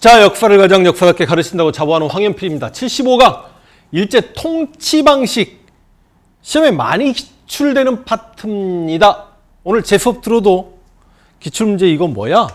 자, 역사를 가장 역사답게 가르친다고 자부하는 황현필입니다. 75강 일제 통치 방식 시험에 많이 기출되는 파트입니다. 오늘 제 수업 들어도 기출문제 이건 뭐야?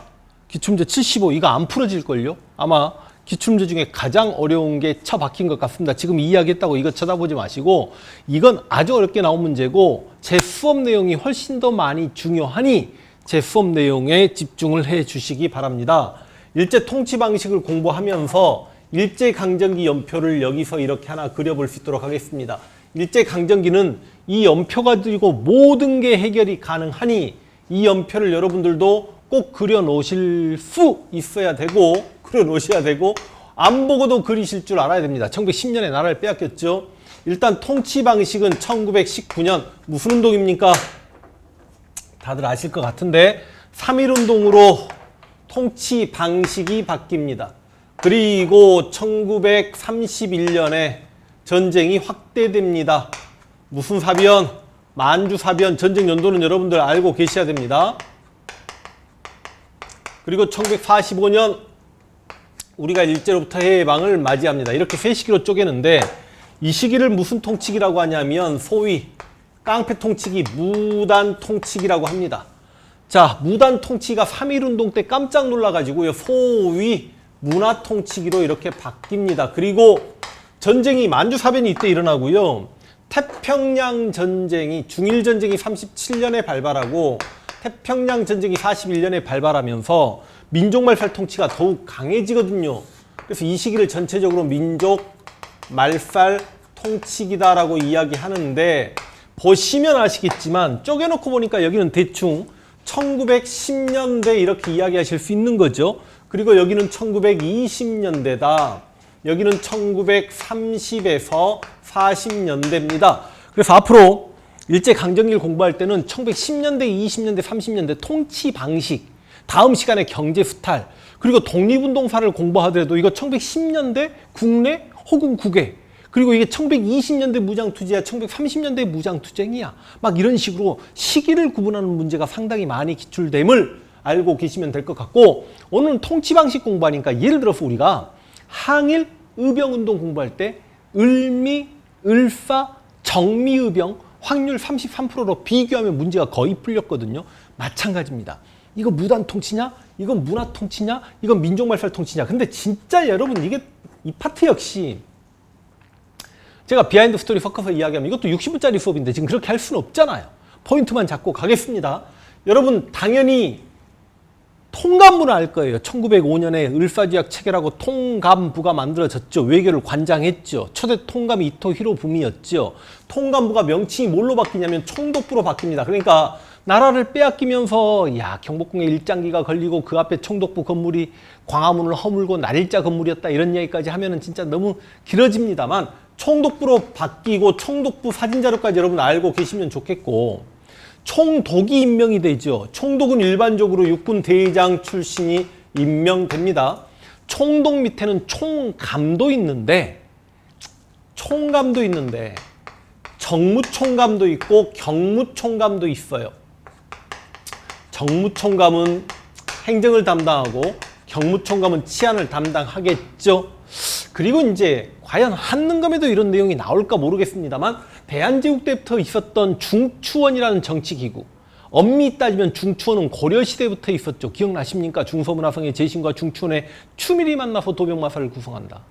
기출문제 75 이거 안 풀어질걸요? 아마 기출문제 중에 가장 어려운 게 처박힌 것 같습니다. 지금 이야기했다고 이거 쳐다보지 마시고 이건 아주 어렵게 나온 문제고 제 수업 내용이 훨씬 더 많이 중요하니 제 수업 내용에 집중을 해 주시기 바랍니다. 일제 통치 방식을 공부하면서 일제강점기 연표를 여기서 이렇게 하나 그려볼 수 있도록 하겠습니다. 일제강점기는 이 연표 가지고 모든 게 해결이 가능하니 이 연표를 여러분들도 꼭 그려 놓으실 수 있어야 되고 그려 놓으셔야 되고 안 보고도 그리실 줄 알아야 됩니다. 1910년에 나라를 빼앗겼죠. 일단 통치 방식은 1919년 무슨 운동입니까? 다들 아실 것 같은데 3.1운동으로 통치 방식이 바뀝니다. 그리고 1931년에 전쟁이 확대됩니다. 무슨 사변? 만주 사변 전쟁 연도는 여러분들 알고 계셔야 됩니다. 그리고 1945년 우리가 일제로부터 해방을 맞이합니다. 이렇게 세 시기로 쪼개는데 이 시기를 무슨 통치기라고 하냐면 소위 깡패 통치기, 무단 통치기라고 합니다. 자, 무단 통치가 3.1운동 때 깜짝 놀라가지고요. 소위 문화 통치기로 이렇게 바뀝니다. 그리고 전쟁이 만주사변이 이때 일어나고요. 태평양 전쟁이 중일 전쟁이 37년에 발발하고 태평양 전쟁이 41년에 발발하면서 민족 말살 통치가 더욱 강해지거든요. 그래서 이 시기를 전체적으로 민족 말살 통치기다라고 이야기하는데 보시면 아시겠지만 쪼개놓고 보니까 여기는 대충 1910년대 이렇게 이야기하실 수 있는 거죠. 그리고 여기는 1920년대다. 여기는 1930에서 40년대입니다. 그래서 앞으로 일제강점기를 공부할 때는 1910년대, 20년대, 30년대 통치 방식, 다음 시간에 경제 수탈, 그리고 독립운동사를 공부하더라도 이거 1910년대 국내 혹은 국외, 그리고 이게 1920년대 무장투쟁이야, 1930년대 무장투쟁이야. 막 이런 식으로 시기를 구분하는 문제가 상당히 많이 기출됨을 알고 계시면 될 것 같고 오늘은 통치 방식 공부하니까 예를 들어서 우리가 항일 의병운동 공부할 때 을미, 을사, 정미의병 확률 33%로 비교하면 문제가 거의 풀렸거든요. 마찬가지입니다. 이거 무단 통치냐? 이건 문화 통치냐? 이건 민족 말살 통치냐? 근데 진짜 여러분 이게 이 파트 역시 제가 비하인드 스토리 섞어서 이야기하면 이것도 60분짜리 수업인데 지금 그렇게 할 수는 없잖아요. 포인트만 잡고 가겠습니다. 여러분 당연히 통감부는 알 거예요. 1905년에 을사조약 체결하고 통감부가 만들어졌죠. 외교를 관장했죠. 초대 통감이 이토 히로부미였죠. 통감부가 명칭이 뭘로 바뀌냐면 총독부로 바뀝니다. 그러니까 나라를 빼앗기면서 야 경복궁에 일장기가 걸리고 그 앞에 총독부 건물이 광화문을 허물고 날일자 건물이었다 이런 얘기까지 하면은 진짜 너무 길어집니다만 총독부로 바뀌고 총독부 사진자료까지 여러분 알고 계시면 좋겠고 총독이 임명이 되죠. 총독은 일반적으로 육군 대장 출신이 임명됩니다. 총독 밑에는 총감도 있는데 정무총감도 있고 경무총감도 있어요. 정무총감은 행정을 담당하고 경무총감은 치안을 담당하겠죠. 그리고 이제 과연 한능검에도 이런 내용이 나올까 모르겠습니다만 대한제국 때부터 있었던 중추원이라는 정치기구, 엄밀히 따지면 중추원은 고려시대부터 있었죠. 기억나십니까? 중서문화성의 재신과 중추원의 추밀이 만나서 도병마사를 구성한다.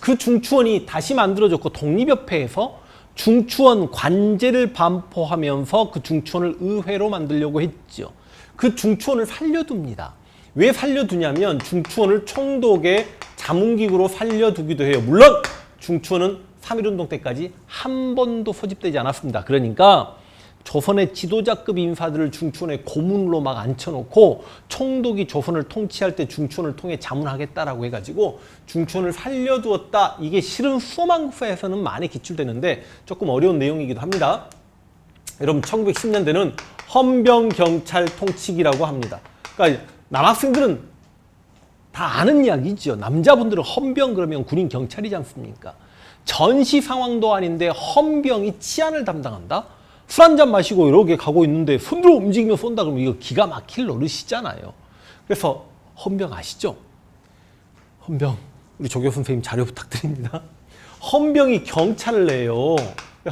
그 중추원이 다시 만들어졌고 독립협회에서 중추원 관제를 반포하면서 그 중추원을 의회로 만들려고 했죠. 그 중추원을 살려둡니다. 왜 살려두냐면 중추원을 총독의 자문기구로 살려두기도 해요. 물론 중추원은 3.1운동 때까지 한 번도 소집되지 않았습니다. 그러니까 조선의 지도자급 인사들을 중추원의 고문으로 막 앉혀놓고 총독이 조선을 통치할 때 중추원을 통해 자문하겠다라고 해가지고 중추원을 살려두었다. 이게 실은 수험한국사에서는 많이 기출되는데 조금 어려운 내용이기도 합니다. 여러분 1910년대는 헌병경찰 통치기라고 합니다. 그러니까 남학생들은 다 아는 이야기죠. 남자분들은 헌병 그러면 군인 경찰이지 않습니까? 전시 상황도 아닌데 헌병이 치안을 담당한다? 술 한잔 마시고 이렇게 가고 있는데 손으로 움직이며 쏜다 그러면 이거 기가 막힐 노릇이잖아요. 그래서 헌병 아시죠? 헌병, 우리 조교수 선생님 자료 부탁드립니다. 헌병이 경찰을 내요.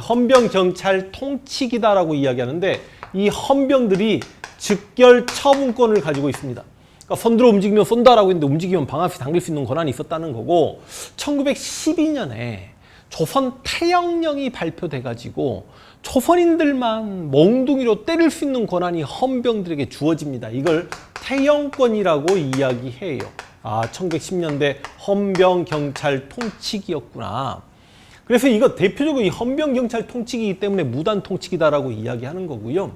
헌병 경찰 통치기다라고 이야기하는데 이 헌병들이 즉결 처분권을 가지고 있습니다. 그러니까 손들어 움직이면 쏜다라고 했는데 움직이면 방아쇠 당길 수 있는 권한이 있었다는 거고 1912년에 조선 태영령이 발표돼 가지고 조선인들만 몽둥이로 때릴 수 있는 권한이 헌병들에게 주어집니다. 이걸 태영권이라고 이야기해요. 아, 1910년대 헌병 경찰 통치기였구나. 그래서 이거 대표적으로 이 헌병 경찰 통치기이기 때문에 무단 통치기다라고 이야기하는 거고요.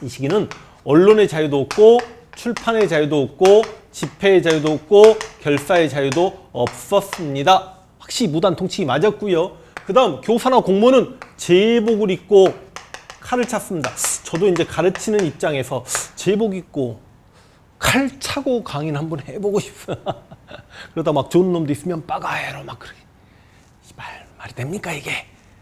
이 시기는 언론의 자유도 없고 출판의 자유도 없고 집회의 자유도 없고 결사의 자유도 없었습니다. 확실히 무단 통치기 맞았고요. 그 다음 교사나 공무원은 제복을 입고 칼을 찼습니다. 저도 이제 가르치는 입장에서 제복 입고 칼 차고 강의는 한번 해보고 싶어요. 그러다 막 좋은 놈도 있으면 빠가해로 막 그러게. 말이 됩니까 이게?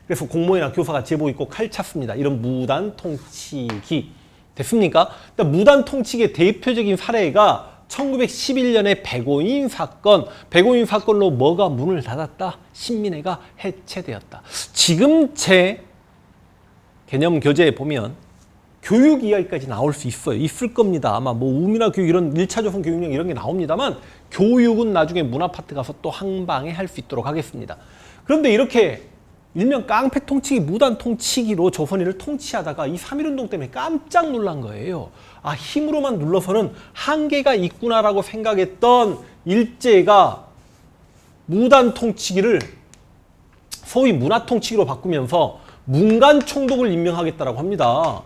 그래서 공무원이나 교사가 제복 입고 칼 찼습니다. 이런 무단 통치기 됐습니까? 무단 통치기의 대표적인 사례가 1911년의 백오인 사건. 백오인 사건로 뭐가 문을 닫았다? 신민회가 해체되었다. 지금 제 개념 교재에 보면 교육 이야기까지 나올 수 있어요. 있을 겁니다. 아마 뭐 우미나 교육 이런 1차 조선 교육령 이런 게 나옵니다만 교육은 나중에 문화 파트 가서 또 한 방에 할 수 있도록 하겠습니다. 그런데 이렇게 일명 깡패 통치기, 무단 통치기로 조선인을 통치하다가 이 3.1운동 때문에 깜짝 놀란 거예요. 아, 힘으로만 눌러서는 한계가 있구나라고 생각했던 일제가 무단 통치기를 소위 문화 통치기로 바꾸면서 문관 총독을 임명하겠다라고 합니다.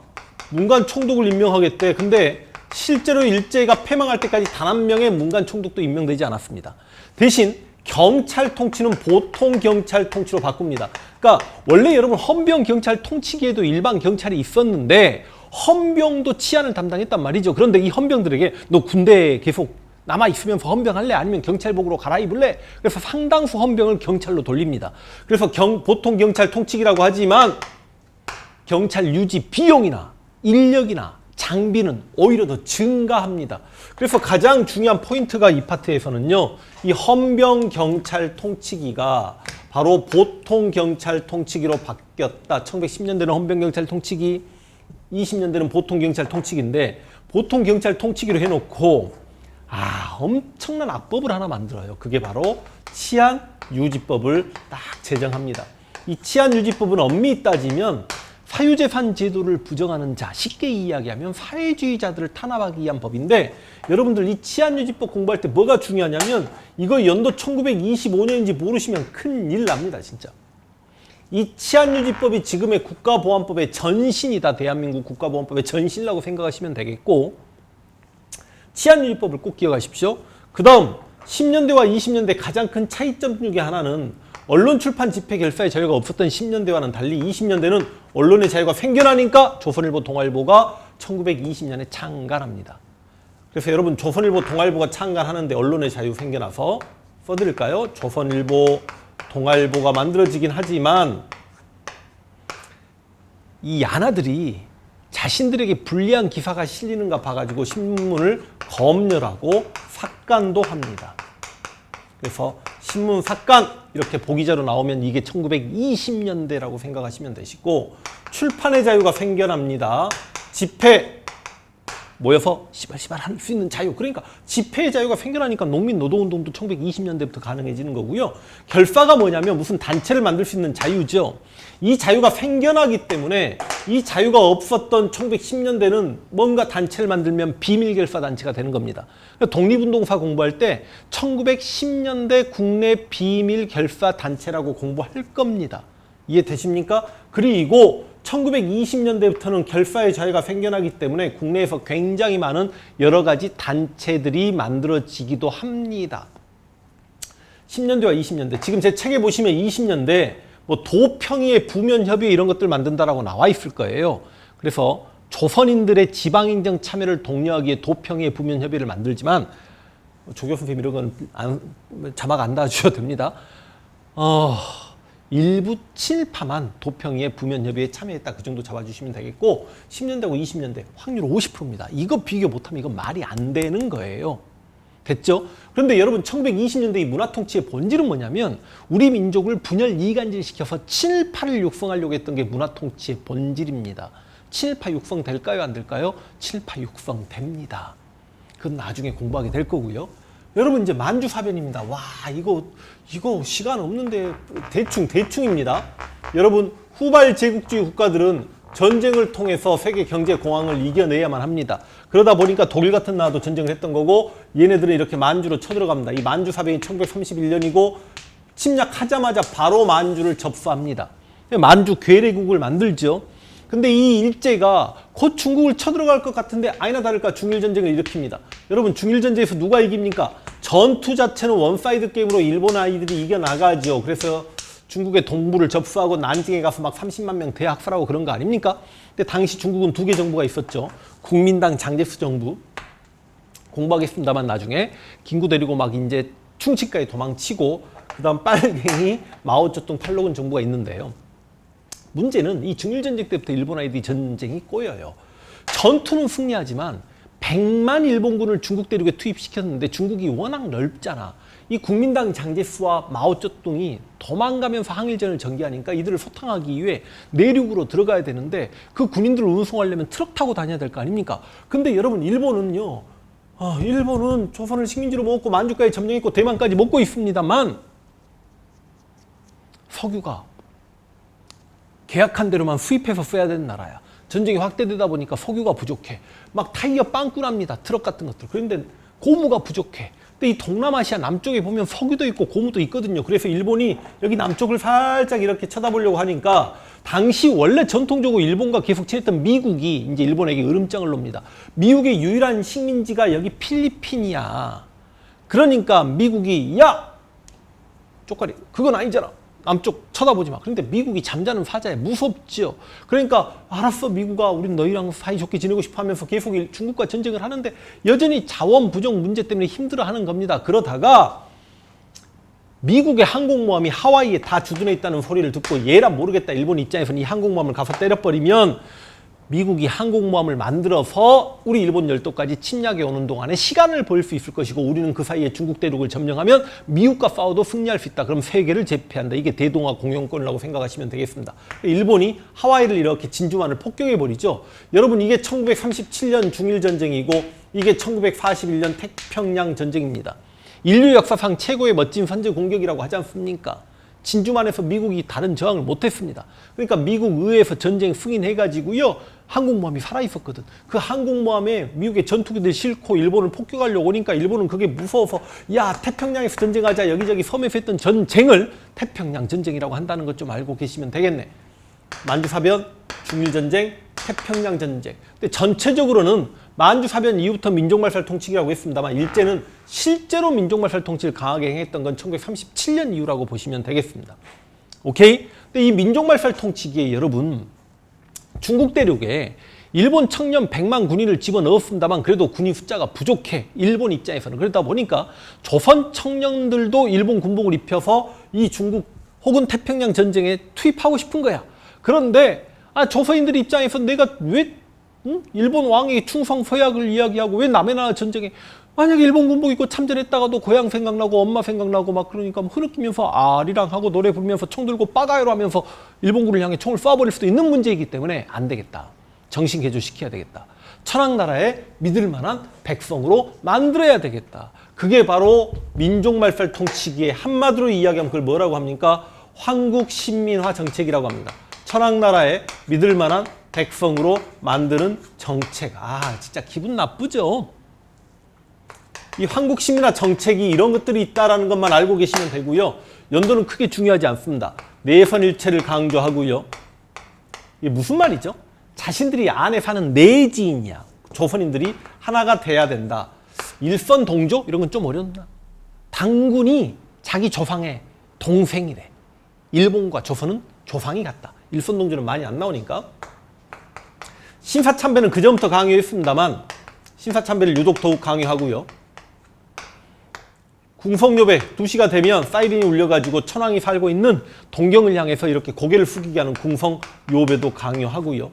문관 총독을 임명하겠대. 근데 실제로 일제가 패망할 때까지 단 한 명의 문관 총독도 임명되지 않았습니다. 대신 경찰 통치는 보통 경찰 통치로 바꿉니다. 그러니까 원래 여러분 헌병 경찰 통치기에도 일반 경찰이 있었는데 헌병도 치안을 담당했단 말이죠. 그런데 이 헌병들에게 너 군대에 계속 남아있으면서 헌병할래? 아니면 경찰복으로 갈아입을래? 그래서 상당수 헌병을 경찰로 돌립니다. 그래서 보통 경찰 통치기라고 하지만 경찰 유지 비용이나 인력이나 장비는 오히려 더 증가합니다. 그래서 가장 중요한 포인트가 이 파트에서는요. 이 헌병 경찰 통치기가 바로 보통 경찰 통치기로 바뀌었다. 1910년대는 헌병 경찰 통치기, 20년대는 보통 경찰 통치기인데 보통 경찰 통치기로 해놓고 엄청난 악법을 하나 만들어요. 그게 바로 치안유지법을 딱 제정합니다. 이 치안유지법은 엄밀히 따지면 사유재산 제도를 부정하는 자, 쉽게 이야기하면 사회주의자들을 탄압하기 위한 법인데 여러분들 이 치안유지법 공부할 때 뭐가 중요하냐면 이거 연도 1925년인지 모르시면 큰일 납니다. 진짜. 이 치안유지법이 지금의 국가보안법의 전신이다. 대한민국 국가보안법의 전신이라고 생각하시면 되겠고 치안유지법을 꼭 기억하십시오. 그 다음 10년대와 20년대 가장 큰 차이점 중에 하나는 언론 출판 집회 결사의 자유가 없었던 10년대와는 달리 20년대는 언론의 자유가 생겨나니까 조선일보 동아일보가 1920년에 창간합니다. 그래서 여러분 조선일보 동아일보가 창간하는데 언론의 자유 생겨나서 써드릴까요? 조선일보 동아일보가 만들어지긴 하지만 이 야나들이 자신들에게 불리한 기사가 실리는가 봐가지고 신문을 검열하고 삭간도 합니다. 그래서 신문 삭간 이렇게 보기자로 나오면 이게 1920년대라고 생각하시면 되시고 출판의 자유가 생겨납니다. 집회 모여서 시발시발 할 수 있는 자유. 그러니까 집회의 자유가 생겨나니까 농민 노동운동도 1920년대부터 가능해지는 거고요. 결사가 뭐냐면 무슨 단체를 만들 수 있는 자유죠. 이 자유가 생겨나기 때문에 이 자유가 없었던 1910년대는 뭔가 단체를 만들면 비밀결사 단체가 되는 겁니다. 독립운동사 공부할 때 1910년대 국내 비밀결사 단체라고 공부할 겁니다. 이해되십니까? 그리고 1920년대부터는 결사의 자유가 생겨나기 때문에 국내에서 굉장히 많은 여러 가지 단체들이 만들어지기도 합니다. 10년대와 20년대. 지금 제 책에 보시면 20년대 뭐 도평의회 부면협의회 이런 것들 만든다라고 나와 있을 거예요. 그래서 조선인들의 지방행정 참여를 독려하기 위해 도평의회 부면협의회를 만들지만 조교 선생님 이런 건 자막 안 달아주셔도 됩니다. 일부 친일파만 도평의회 부면협의회에 참여했다. 그 정도 잡아주시면 되겠고 10년대하고 20년대 확률 50%입니다. 이거 비교 못하면 이건 말이 안 되는 거예요. 됐죠? 그런데 여러분 1920년대 이 문화통치의 본질은 뭐냐면 우리 민족을 분열 이간질시켜서 친일파를 육성하려고 했던 게 문화통치의 본질입니다. 친일파 육성 될까요? 안 될까요? 친일파 육성 됩니다. 그건 나중에 공부하게 될 거고요. 여러분 이제 만주사변입니다. 와 이거 시간 없는데 대충입니다. 여러분 후발 제국주의 국가들은 전쟁을 통해서 세계 경제 공황을 이겨내야만 합니다. 그러다 보니까 독일 같은 나라도 전쟁을 했던 거고 얘네들은 이렇게 만주로 쳐들어갑니다. 이 만주사변이 1931년이고 침략하자마자 바로 만주를 접수합니다. 만주 괴뢰국을 만들죠. 근데 이 일제가 곧 중국을 쳐들어갈 것 같은데 아니나 다를까 중일전쟁을 일으킵니다. 여러분 중일전쟁에서 누가 이깁니까? 전투 자체는 원사이드 게임으로 일본 아이들이 이겨나가죠. 그래서 중국의 동부를 접수하고 난징에 가서 막 30만 명 대학살하고 그런 거 아닙니까? 근데 당시 중국은 두 개 정부가 있었죠. 국민당 장제스 정부. 공부하겠습니다만 나중에 김구 데리고 막 이제 충치까지 도망치고 그다음 빨갱이 마오쩌둥 탈로군 정부가 있는데요. 문제는 이 중일전쟁 때부터 일본 아이들이 전쟁이 꼬여요. 전투는 승리하지만 100만 일본군을 중국 대륙에 투입시켰는데 중국이 워낙 넓잖아. 이 국민당 장제스와 마오쩌둥이 도망가면서 항일전을 전개하니까 이들을 소탕하기 위해 내륙으로 들어가야 되는데 그 군인들을 운송하려면 트럭 타고 다녀야 될 거 아닙니까? 근데 여러분 일본은요. 일본은 조선을 식민지로 먹고 만주까지 점령했고 대만까지 먹고 있습니다만 석유가 계약한 대로만 수입해서 써야 되는 나라야. 전쟁이 확대되다 보니까 석유가 부족해. 막 타이어 빵꾸 납니다. 트럭 같은 것들. 그런데 고무가 부족해. 근데 이 동남아시아 남쪽에 보면 석유도 있고 고무도 있거든요. 그래서 일본이 여기 남쪽을 살짝 이렇게 쳐다보려고 하니까 당시 원래 전통적으로 일본과 계속 친했던 미국이 이제 일본에게 으름장을 놉니다. 미국의 유일한 식민지가 여기 필리핀이야. 그러니까 미국이 야! 쪽가리 그건 아니잖아. 남쪽 쳐다보지 마. 그런데 미국이 잠자는 사자에 무섭죠. 그러니까 알았어 미국아 우린 너희랑 사이좋게 지내고 싶어 하면서 계속 중국과 전쟁을 하는데 여전히 자원 부족 문제 때문에 힘들어하는 겁니다. 그러다가 미국의 항공모함이 하와이에 다 주둔해 있다는 소리를 듣고 얘라 모르겠다. 일본 입장에서는 이 항공모함을 가서 때려버리면 미국이 항공모함을 만들어서 우리 일본 열도까지 침략해 오는 동안에 시간을 벌 수 있을 것이고 우리는 그 사이에 중국 대륙을 점령하면 미국과 싸워도 승리할 수 있다. 그럼 세계를 제패한다. 이게 대동아 공영권이라고 생각하시면 되겠습니다. 일본이 하와이를 이렇게 진주만을 폭격해버리죠. 여러분 이게 1937년 중일전쟁이고 이게 1941년 태평양 전쟁입니다. 인류 역사상 최고의 멋진 선제 공격이라고 하지 않습니까? 진주만에서 미국이 다른 저항을 못했습니다. 그러니까 미국 의회에서 전쟁 승인해가지고요. 항공모함이 살아있었거든. 그 항공모함에 미국의 전투기들 싣고 일본을 폭격하려고 오니까 일본은 그게 무서워서 야 태평양에서 전쟁하자 여기저기 섬에서 했던 전쟁을 태평양 전쟁이라고 한다는 것 좀 알고 계시면 되겠네. 만주사변, 중일전쟁, 태평양 전쟁. 근데 전체적으로는 만주사변 이후부터 민족말살 통치기라고 했습니다만 일제는 실제로 민족말살 통치를 강하게 행했던 건 1937년 이후라고 보시면 되겠습니다. 오케이? 근데 이 민족말살 통치기에 여러분 중국 대륙에 일본 청년 100만 군인을 집어넣었습니다만 그래도 군인 숫자가 부족해. 일본 입장에서는. 그러다 보니까 조선 청년들도 일본 군복을 입혀서 이 중국 혹은 태평양 전쟁에 투입하고 싶은 거야. 그런데 조선인들 입장에서 내가 왜 일본 왕에게 충성 서약을 이야기하고 왜 남의 나라 전쟁에 만약에 일본 군복 입고 참전했다가도 고향 생각나고 엄마 생각나고 막 그러니까 흐느끼면서 아리랑 하고 노래 부르면서 총 들고 빠가요로 하면서 일본군을 향해 총을 쏴버릴 수도 있는 문제이기 때문에 안 되겠다. 정신 개조시켜야 되겠다. 천황나라에 믿을 만한 백성으로 만들어야 되겠다. 그게 바로 민족말살 통치기의 한마디로 이야기하면 그걸 뭐라고 합니까? 황국신민화 정책이라고 합니다. 천황나라에 믿을 만한 백성으로 만드는 정책. 진짜 기분 나쁘죠? 이 황국신민화 정책이 이런 것들이 있다는 것만 알고 계시면 되고요. 연도는 크게 중요하지 않습니다. 내선일체를 강조하고요. 이게 무슨 말이죠? 자신들이 안에 사는 내지인이야. 조선인들이 하나가 돼야 된다. 일선동조? 이런 건 좀 어렵나? 당군이 자기 조상의 동생이래. 일본과 조선은 조상이 같다. 일선동조는 많이 안 나오니까. 신사참배는 그전부터 강요했습니다만 신사참배를 유독 더욱 강요하고요. 궁성요배 2시가 되면 사이렌이 울려가지고 천황이 살고 있는 동경을 향해서 이렇게 고개를 숙이게 하는 궁성요배도 강요하고요.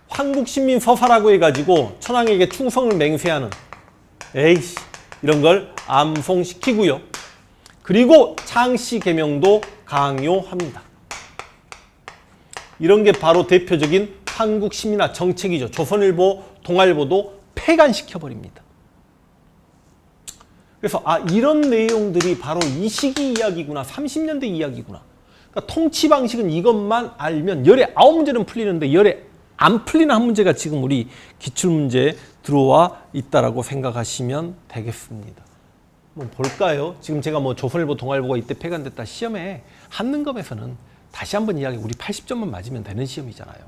황국신민서사라고 해가지고 천황에게 충성을 맹세하는 에이씨 이런 걸 암송시키고요. 그리고 창씨 개명도 강요합니다. 이런 게 바로 대표적인 한국 시민화 정책이죠. 조선일보, 동아일보도 폐간시켜버립니다. 그래서 이런 내용들이 바로 이 시기 이야기구나, 30년대 이야기구나. 그러니까 통치 방식은 이것만 알면 열에 9문제는 풀리는데 열에 안 풀리는 한 문제가 지금 우리 기출문제에 들어와 있다라고 생각하시면 되겠습니다. 뭐 볼까요? 지금 제가 뭐 조선일보, 동아일보가 이때 폐간됐다 시험에 한능검에서는 다시 한번 이야기, 우리 80점만 맞으면 되는 시험이잖아요.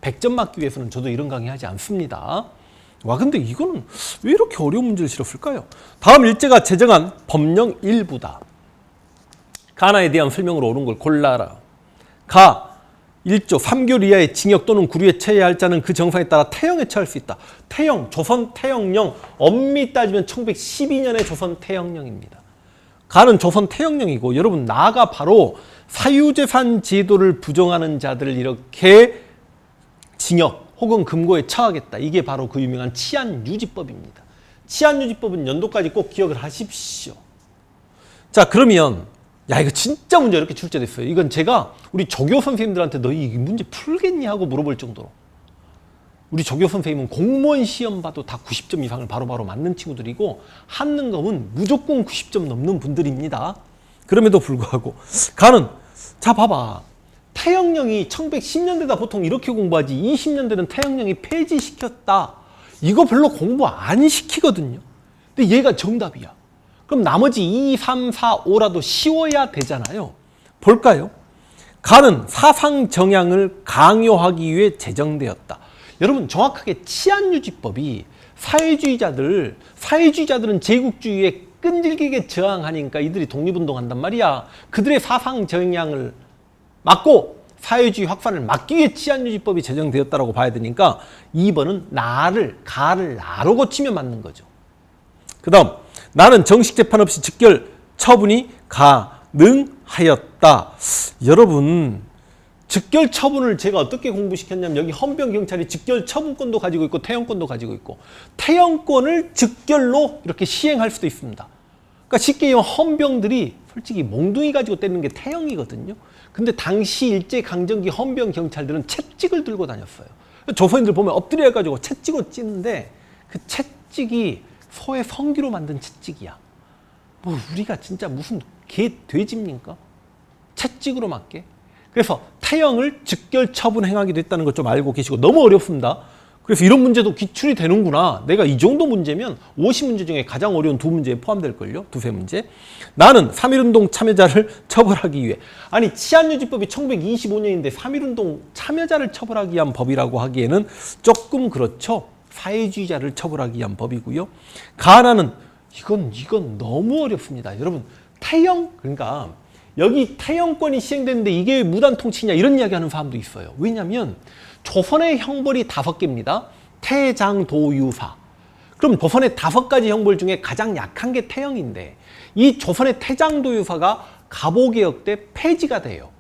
100점 맞기 위해서는 저도 이런 강의 하지 않습니다. 와, 근데 이거는 왜 이렇게 어려운 문제를 실었을까요? 다음 일제가 제정한 법령 일부다. 가나에 대한 설명으로 옳은 걸 골라라. 가. 1조 3개월 이하의 징역 또는 구류에 처해할 자는 그 정상에 따라 태형에 처할 수 있다. 태형, 조선 태형령, 엄밀히 따지면 1912년의 조선 태형령입니다. 가는 조선 태형령이고, 여러분 나가 바로 사유재산 제도를 부정하는 자들을 이렇게 징역 혹은 금고에 처하겠다. 이게 바로 그 유명한 치안유지법입니다. 치안유지법은 연도까지 꼭 기억을 하십시오. 자, 그러면 야, 이거 진짜 문제 이렇게 출제됐어요. 이건 제가 우리 조교 선생님들한테 너희 이 문제 풀겠니 하고 물어볼 정도로. 우리 조교 선생님은 공무원 시험 봐도 다 90점 이상을 바로바로 맞는 친구들이고, 한능검은 무조건 90점 넘는 분들입니다. 그럼에도 불구하고 가는, 자 봐봐, 태형령이 1910년대다 보통 이렇게 공부하지 20년대는 태형령이 폐지시켰다. 이거 별로 공부 안 시키거든요. 근데 얘가 정답이야. 그럼 나머지 2, 3, 4, 5라도 쉬워야 되잖아요. 볼까요? 가는 사상 정향을 강요하기 위해 제정되었다. 여러분 정확하게 치안유지법이 사회주의자들은 제국주의에 끈질기게 저항하니까 이들이 독립운동한단 말이야. 그들의 사상 정향을 막고 사회주의 확산을 막기 위해 치안유지법이 제정되었다고 봐야 되니까 2번은 가를 나로 고치면 맞는 거죠. 그 다음, 나는 정식 재판 없이 즉결 처분이 가능하였다. 여러분, 즉결 처분을 제가 어떻게 공부시켰냐면, 여기 헌병경찰이 즉결 처분권도 가지고 있고 태형권도 가지고 있고, 태형권을 즉결로 이렇게 시행할 수도 있습니다. 그러니까 쉽게 얘기하면 헌병들이 솔직히 몽둥이 가지고 때리는 게 태형이거든요. 근데 당시 일제강점기 헌병경찰들은 채찍을 들고 다녔어요. 조선인들 보면 엎드려 가지고 채찍으로 찌는데, 그 채찍이 소의 성기로 만든 채찍이야. 뭐 우리가 진짜 무슨 돼지입니까? 채찍으로 맞게. 그래서 태형을 즉결 처분 행하기도 했다는 걸 좀 알고 계시고, 너무 어렵습니다. 그래서 이런 문제도 기출이 되는구나. 내가 이 정도 문제면 50문제 중에 가장 어려운 2문제에 포함될걸요. 2-3문제. 나는 3.1운동 참여자를 처벌하기 위해. 아니, 치안유지법이 1925년인데 3.1운동 참여자를 처벌하기 위한 법이라고 하기에는 조금 그렇죠. 사회주의자를 처벌하기 위한 법이고요. 가나는 이건 너무 어렵습니다. 여러분, 태형, 그러니까 여기 태형권이 시행됐는데 이게 무단 통치냐 이런 이야기하는 사람도 있어요. 왜냐하면 조선의 형벌이 5개입니다. 태장도유사. 그럼 조선의 5가지 형벌 중에 가장 약한 게 태형인데, 이 조선의 태장도유사가 갑오개혁 때 폐지가 돼요.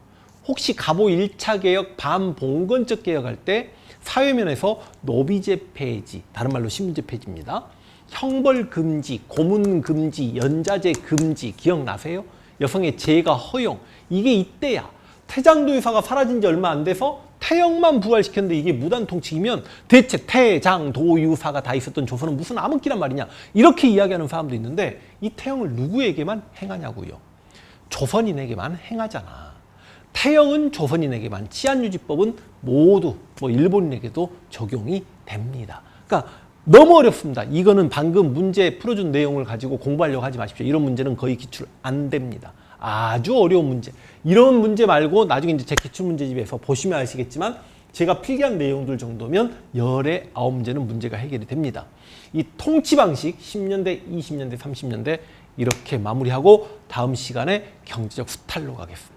혹시 갑오 1차 개혁, 반봉건적 개혁할 때 사회면에서 노비제 폐지, 다른 말로 신분제 폐지입니다. 형벌 금지, 고문 금지, 연자제 금지 기억나세요? 여성의 재가 허용. 이게 이때야. 태장도유사가 사라진 지 얼마 안 돼서 태형만 부활시켰는데 이게 무단 통치이면 대체 태장도유사가 다 있었던 조선은 무슨 암흑기란 말이냐, 이렇게 이야기하는 사람도 있는데, 이 태형을 누구에게만 행하냐고요? 조선인에게만 행하잖아. 태형은 조선인에게만, 치안유지법은 모두 일본인에게도 적용이 됩니다. 그러니까 너무 어렵습니다. 이거는 방금 문제 풀어준 내용을 가지고 공부하려고 하지 마십시오. 이런 문제는 거의 기출 안 됩니다. 아주 어려운 문제. 이런 문제 말고 나중에 이제 제 기출문제집에서 보시면 아시겠지만, 제가 필기한 내용들 정도면 열의 9문제는 문제가 해결이 됩니다. 이 통치 방식 10년대, 20년대, 30년대 이렇게 마무리하고 다음 시간에 경제적 수탈로 가겠습니다.